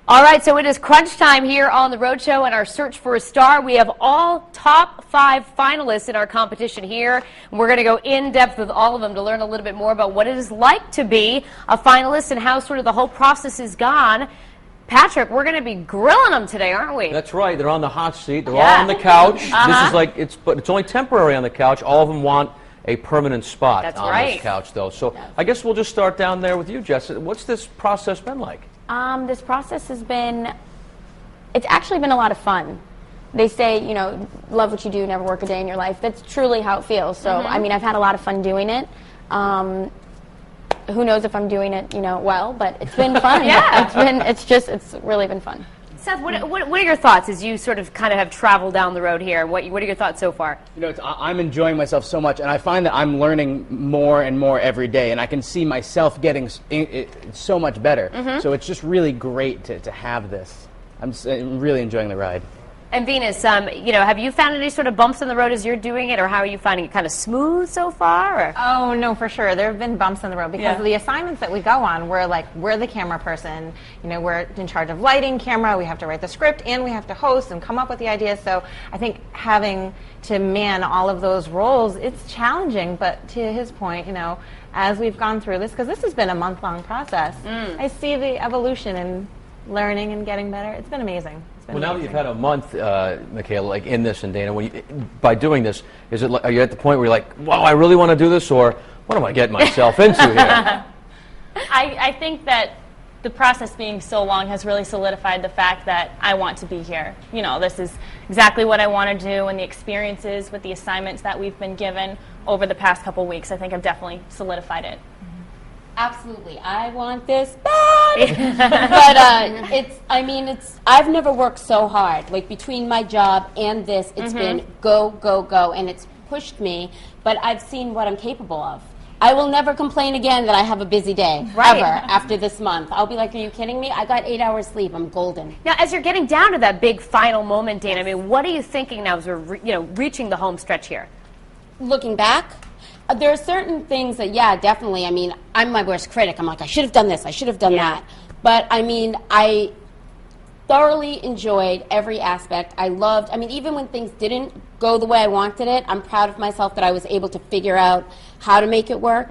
All right, so it is crunch time here on the Road Show and our search for a star. We have all top 5 finalists in our competition here. We're going to go in depth with all of them to learn a little bit more about what it is like to be a finalist and how sort of the whole process is gone. Patrick, we're going to be grilling them today, aren't we? That's right. They're on the hot seat. They're all on the couch. This is like but it's only temporary on the couch. All of them want a permanent spot on this couch, though. So I guess we'll just start down there with you, Jess. What's this process been like? This process has been, it's actually been a lot of fun. They say, you know, love what you do, never work a day in your life. That's truly how it feels. So, I mean, I've had a lot of fun doing it. Who knows if I'm doing it, you know, well, but it's been fun. It's really been fun. Seth, what are your thoughts as you sort of kind of have traveled down the road here? What are your thoughts so far? You know, I'm enjoying myself so much, and I find that I'm learning more and more every day, and I can see myself getting so much better. So it's just really great to have this. I'm really enjoying the ride. And Venus, you know, have you found any sort of bumps in the road as you're doing it, or how are you finding it kind of smooth so far? Or? Oh, no, for sure. There have been bumps in the road because of the assignments that we go on. We're the camera person. You know, we're in charge of lighting, camera. We have to write the script, and we have to host and come up with the ideas. So I think having to man all of those roles, it's challenging. But to his point, you know, as we've gone through this, because this has been a month-long process, I see the evolution and learning and getting better. It's been amazing. Well, now that you've had a month, Michaela, like in this, and Dana, by doing this, is it like, are you at the point where you're like, wow, I really want to do this, or what am I getting myself into here? I think that the process being so long has really solidified the fact that I want to be here. You know, this is exactly what I want to do, and the experiences with the assignments that we've been given over the past couple weeks, I think have definitely solidified it. Absolutely. I want this bad. But I've never worked so hard. Like between my job and this, it's been go, go, go, and it's pushed me, but I've seen what I'm capable of. I will never complain again that I have a busy day, ever, after this month. I'll be like, are you kidding me? I got 8 hours sleep. I'm golden. Now, as you're getting down to that big final moment, Dana, I mean, what are you thinking now as we're reaching the home stretch here? Looking back, there are certain things that, yeah, definitely. I mean, I'm my worst critic. I'm like, I should have done this. I should have done that. But, I mean, I thoroughly enjoyed every aspect. I loved, I mean, even when things didn't go the way I wanted it, I'm proud of myself that I was able to figure out how to make it work,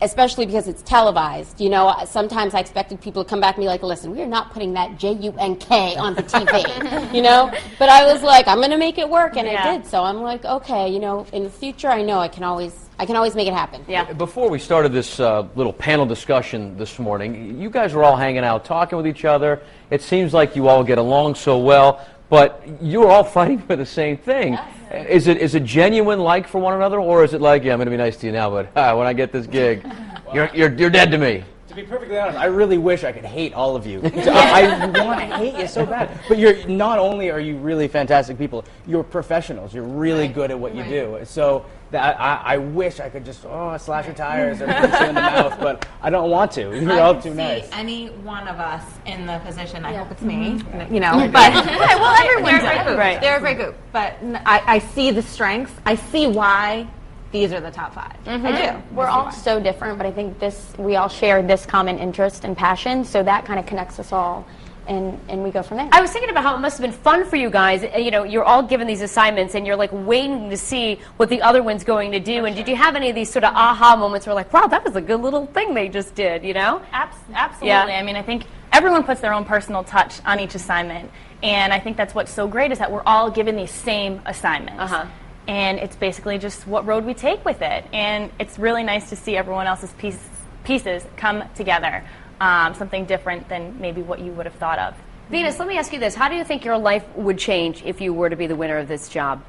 especially because it's televised. You know, sometimes I expected people to come back and be like, listen, we are not putting that J-U-N-K on the TV, you know? But I was like, I'm going to make it work, and I did. So I'm like, okay, you know, in the future, I know I can always make it happen. Yeah. Before we started this little panel discussion this morning, you guys were all hanging out, talking with each other. It seems like you all get along so well, but you're all fighting for the same thing. Yes. Is it genuine like for one another, or is it like, yeah, I'm going to be nice to you now, but when I get this gig, you're dead to me? To be perfectly honest, I really wish I could hate all of you. I want to hate you so bad. But you're not only are you really fantastic people, you're professionals. You're really good at what you do. So that I wish I could just slash your tires or punch you in the mouth, but I don't want to. You're all too nice. Any one of us in the position, I hope it's me, you know, but well, everyone's a great group. Right. They're a great group, but I see the strengths. I see why these are the top 5. I do. We're all so different, but I think we all share this common interest and passion, so that kind of connects us all. And we go from there. I was thinking about how it must have been fun for you guys. You know, you're all given these assignments, and you're like waiting to see what the other one's going to do. And did you have any of these sort of aha moments where like, wow, that was a good little thing they just did, you know? Absolutely. I mean, I think everyone puts their own personal touch on each assignment. And I think that's what's so great is that we're all given these same assignments. And it's basically just what road we take with it. And it's really nice to see everyone else's pieces come together. Something different than maybe what you would have thought of. Venus, let me ask you this. How do you think your life would change if you were to be the winner of this job?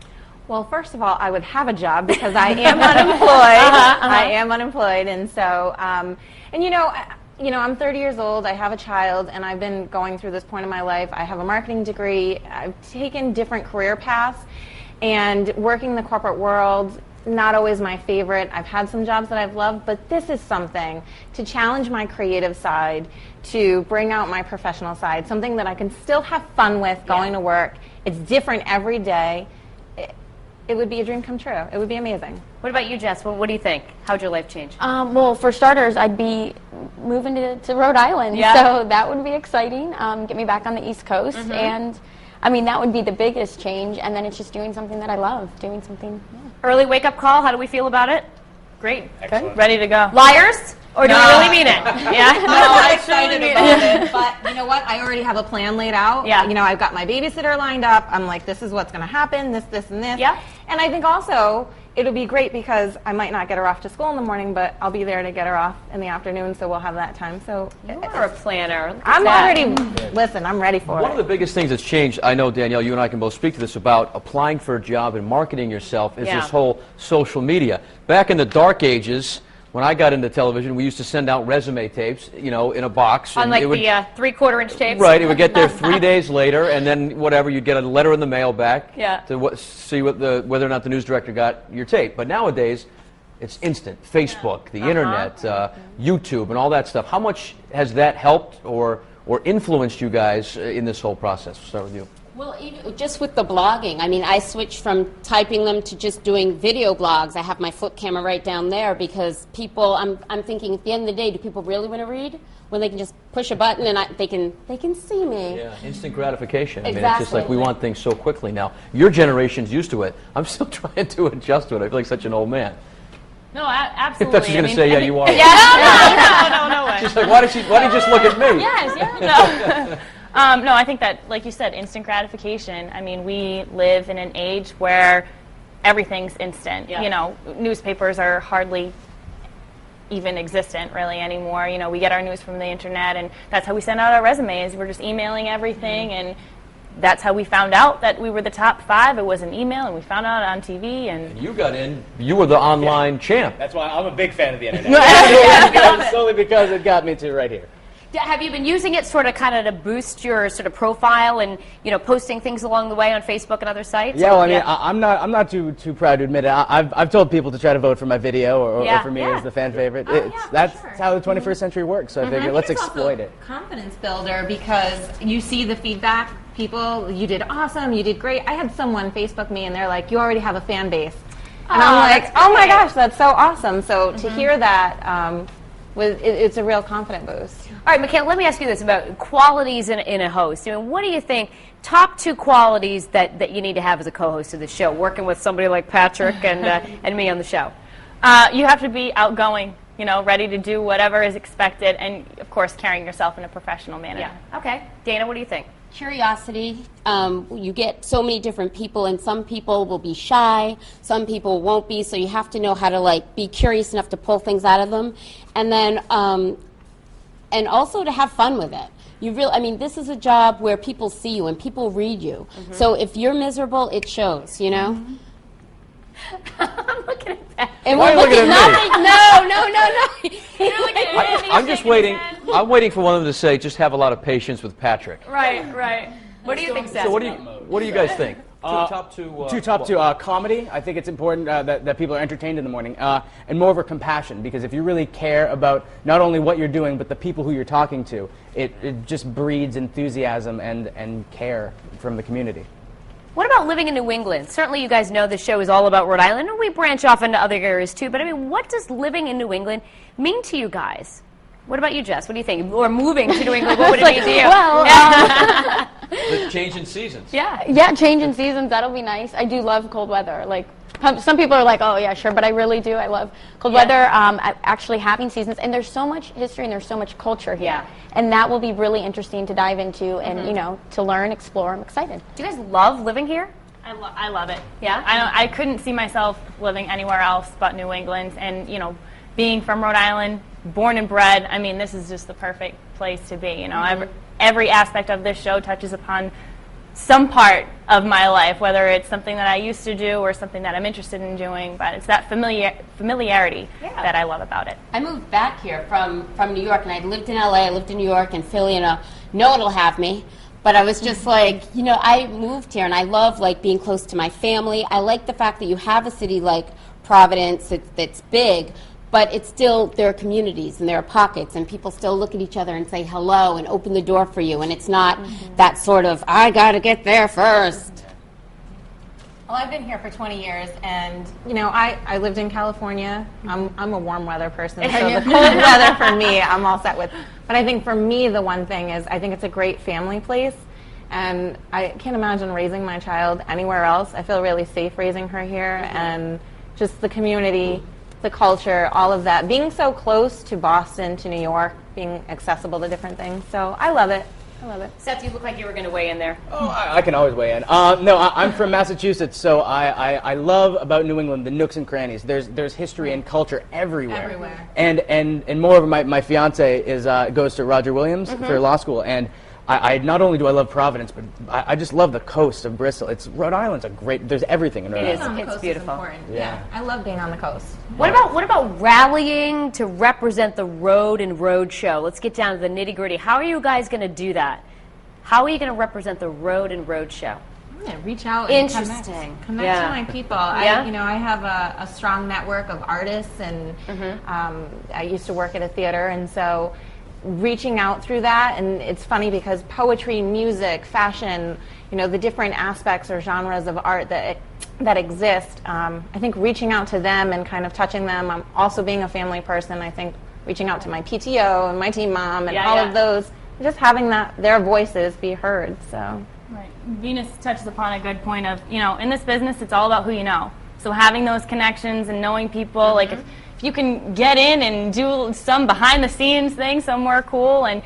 Well, first of all, I would have a job because I am unemployed. I am unemployed, and so, and you know, I'm 30 years old. I have a child, and I've been going through this point in my life. I have a marketing degree. I've taken different career paths, and working in the corporate world, not always my favorite. I've had some jobs that I've loved, but this is something to challenge my creative side, to bring out my professional side, something that I can still have fun with going to work. It's different every day. it would be a dream come true. It would be amazing. What about you, Jess? What do you think? How'd your life change? Well, for starters, I'd be moving to Rhode Island, Yeah. so that would be exciting. Get me back on the East Coast, and I mean that would be the biggest change. And then it's just doing something that I love, doing something. Yeah. Early wake-up call. How do we feel about it? Great. Good. Ready to go. Liars? Or do we really mean it? Yeah? I'm excited about it, but you know what? I already have a plan laid out. Yeah. You know, I've got my babysitter lined up. I'm like, this is what's going to happen, this, and this. Yeah. And I think also it'll be great because I might not get her off to school in the morning, but I'll be there to get her off in the afternoon, so we'll have that time. So You are a planner. Look at I'm that. already, listen, I'm ready for One it. of the biggest things that's changed, I know, Danielle, you and I can both speak to this, about applying for a job and marketing yourself is Yeah. this whole social media. Back in the dark ages, when I got into television, we used to send out resume tapes, you know, in a box. On and like it would, the 3/4-inch tapes? Right, it would get there 3 days later, and then whatever, you'd get a letter in the mail back Yeah. to see whether or not the news director got your tape. But nowadays, it's instant. Facebook, the internet, YouTube, and all that stuff. How much has that helped or influenced you guys in this whole process? We'll start with you. Well, even just with the blogging, I mean, I switched from typing them to just doing video blogs. I have my flip camera right down there because people, I'm thinking at the end of the day, do people really want to read when they can just push a button and they can see me? Yeah, instant gratification. I mean, it's just like Exactly. we want things so quickly now. Your generation's used to it. I'm still trying to adjust to it. I feel like such an old man. No, I absolutely. thought she was going to say, yeah, you are. Yeah, no way. She's like, why did you just look at me? Yes, yeah. No, I think that, like you said, instant gratification. I mean, we live in an age where everything's instant. Yeah. You know, newspapers are hardly even existent really anymore. You know, we get our news from the internet, and that's how we send out our resumes. We're just emailing everything, and that's how we found out that we were the top 5. It was an email, and we found out on TV. And You got in. You were the online champ. That's why I'm a big fan of the internet. Solely because it got me to right here. Have you been using it sort of kind of to boost your sort of profile and, you know, posting things along the way on Facebook and other sites? Yeah, well, I mean, I'm not too proud to admit it. I've told people to try to vote for my video or Yeah. for me Yeah. as the fan favorite. yeah, That's for sure. how the 21st century works. So I figure let's It's also exploit it. confidence builder because you see the feedback. People, you did awesome, you did great. I had someone Facebook me and they're like, you already have a fan base. And I'm like, oh my gosh, that's so awesome. So to hear that, it's a real confident boost. All right, Michaela, let me ask you this about qualities in a host. I mean, what do you think, top 2 qualities that you need to have as a co-host of the show, working with somebody like Patrick and me on the show? you have to be outgoing, you know, ready to do whatever is expected, and of course carrying yourself in a professional manner. Yeah. Okay. Dana, what do you think? Curiosity. You get so many different people, and some people will be shy, some people won't be, so you have to know how to, like, be curious enough to pull things out of them. And then, and also to have fun with it. I mean, this is a job where people see you and people read you. Mm-hmm. So if you're miserable, it shows, you know? I'm looking at that. And Why are you looking at me? No. I'm just waiting. I'm waiting for one of them to say, just have a lot of patience with Patrick. Right, right. What do you think, Seth? So what do you guys think? Top two. Comedy. I think it's important that people are entertained in the morning, and moreover compassion, because if you really care about not only what you're doing but the people who you're talking to, it just breeds enthusiasm and care from the community. What about living in New England? Certainly you guys know the show is all about Rhode Island, and we branch off into other areas too, but I mean, what does living in New England mean to you guys? What about you, Jess? What do you think? Or moving to New England, what would it mean to you? Well, The change in seasons. yeah, change in seasons, that'll be nice. I do love cold weather. Like, some people are like, oh yeah, sure, but I really do. I love cold weather, actually having seasons, and there's so much history and there's so much culture here. Yeah. And that will be really interesting to dive into and, you know, to learn, explore. I'm excited. Do you guys love living here? I love it. Yeah? I couldn't see myself living anywhere else but New England, and you know, being from Rhode Island, born and bred. I mean, this is just the perfect place to be. You know, every aspect of this show touches upon some part of my life, whether it's something that I used to do or something that I'm interested in doing. But it's that familiarity that I love about it. I moved back here from New York, and I lived in LA, I lived in New York and Philly, and no one will have me. But I was just like, you know, I moved here, and I love, like, being close to my family. I like the fact that you have a city like Providence that's big, but it's still, there are communities and there are pockets, and people still look at each other and say hello and open the door for you, and it's not that sort of, I gotta get there first. Well, I've been here for 20 years, and you know, I lived in California. I'm a warm weather person, so the cold weather for me, I'm all set with. But I think for me, the one thing is I think it's a great family place, and I can't imagine raising my child anywhere else. I feel really safe raising her here, and just the community, the culture, all of that. Being so close to Boston, to New York, being accessible to different things. So I love it. I love it. Seth, you look like you were going to weigh in there. Oh, I can always weigh in. No, I'm from Massachusetts, so I love about New England the nooks and crannies. There's history and culture everywhere. Everywhere. And moreover, my fiance goes to Roger Williams for law school, and I not only do I love Providence, but I just love the coast of Bristol. Rhode Island's a great. There's everything in Rhode It is. Island. It's beautiful. Yeah, I love being on the coast. What about rallying to represent the road and road show? Let's get down to the nitty gritty. How are you guys going to do that? How are you going to represent the road and road show? I'm going to reach out and Interesting. connect Yeah. to my people. Yeah? I have a strong network of artists, and I used to work at a theater, and so reaching out through that. And it's funny because poetry, music, fashion, the different aspects or genres of art that exist, I think reaching out to them and kind of touching them. I'm also being a family person. I think reaching out to my PTO and my team mom and all of those, just having their voices be heard. So Right. Venus touches upon a good point of, in this business, it's all about who you know. So having those connections and knowing people, like if you can get in and do some behind the scenes thing somewhere cool and,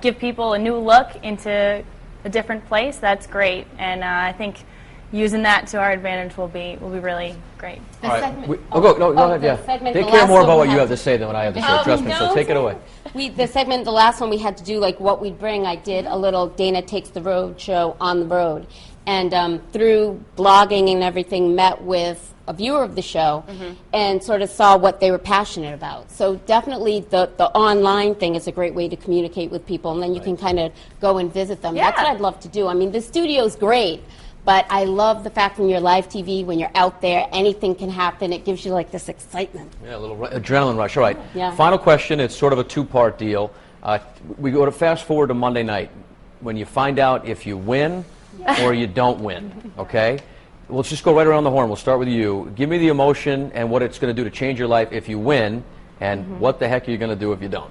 give people a new look into a different place, that's great. And I think using that to our advantage will be really great. The segment, Go ahead, the yeah. segment, They the care last more one about we what you had have to say than what I have to say, trust me, so take it away. The last one we had to do, like what we'd bring, I did a little Dana Takes the Road show on the road. And through blogging and everything, met with a viewer of the show and sort of saw what they were passionate about. So definitely the online thing is a great way to communicate with people, and then you can kind of go and visit them. That's what I'd love to do. I mean, the studio's great, but I love the fact when you're live TV, when you're out there, anything can happen. It gives you like this excitement. Yeah, a little adrenaline rush. All right. Yeah. Final question. It's sort of a two-part deal. We go to fast forward to Monday night when you find out if you win or you don't win. Okay. Let's just go right around the horn. We'll start with you. Give me the emotion and what it's going to do to change your life if you win, and what the heck are you going to do if you don't?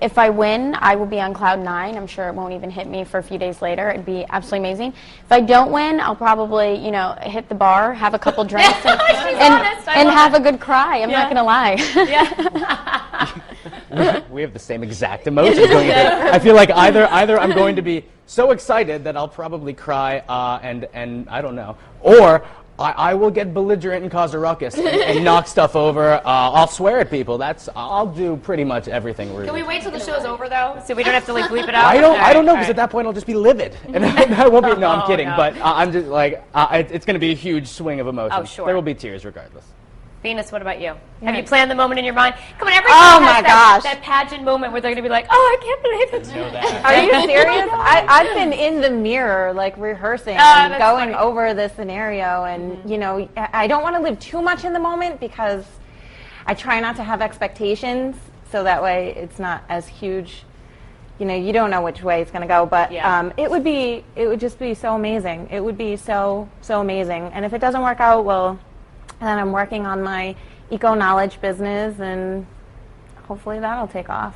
If I win, I will be on cloud 9. I'm sure it won't even hit me for a few days later. It'd be absolutely amazing. If I don't win, I'll probably, hit the bar, have a couple drinks, and have a good cry. I'm not going to lie. We have the same exact emotions going into it. I feel like either I'm going to be so excited that I'll probably cry and I don't know, or I will get belligerent and cause a ruckus and knock stuff over. I'll swear at people. I'll do pretty much everything. Really. Can we wait till the show's over, though, so we don't have to bleep it out? I don't know, because at that point I'll just be livid, and that won't be. No, I'm kidding. No. But I'm just like it's going to be a huge swing of emotions. Oh, sure. There will be tears regardless. Venus, what about you? Have you planned the moment in your mind? Come on, every Oh, show my has gosh. that pageant moment where they're going to be like, oh, I can't believe it. Are you serious? I've been in the mirror, like rehearsing and that's going funny. over the scenario, and I don't want to live too much in the moment because I try not to have expectations, so that way it's not as huge. You don't know which way it's going to go, but it would just be so amazing. It would be so amazing, and if it doesn't work out, well, then I'm working on my eco-knowledge business, and hopefully that'll take off.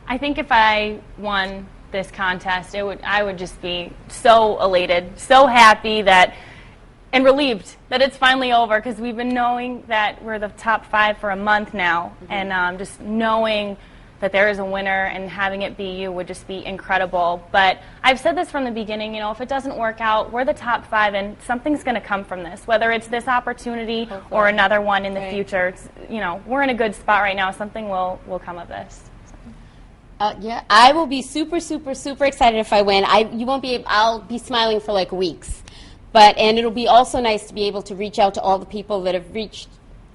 I think if I won this contest, I would just be so elated, so happy and relieved that it's finally over, because we've been knowing that we're the top 5 for a month now, and just knowing that there is a winner and having it be you would just be incredible. But I've said this from the beginning, if it doesn't work out, we're the top 5 and something's going to come from this, whether it's this opportunity or another one in the future. It's, we're in a good spot right now. Something will come of this. Yeah, I will be super, super, super excited if I win. I'll be smiling for like weeks. And it'll be also nice to be able to reach out to all the people that have reached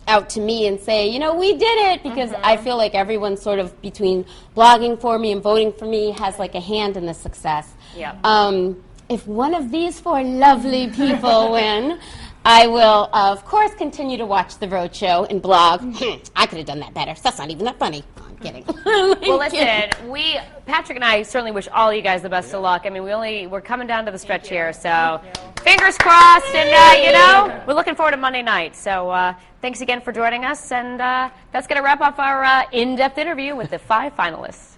out to me and say, we did it, because I feel like everyone sort of between blogging for me and voting for me has like a hand in the success. If one of these 4 lovely people win, I will, of course, continue to watch the Road Show and blog. I could have done that better. That's not even that funny. Oh, I'm kidding. Well, listen, Patrick and I certainly wish all you guys the best of luck. I mean, we're coming down to the stretch here, so Fingers crossed, and you know, we're looking forward to Monday night. So thanks again for joining us, and that's going to wrap up our in-depth interview with the 5 finalists.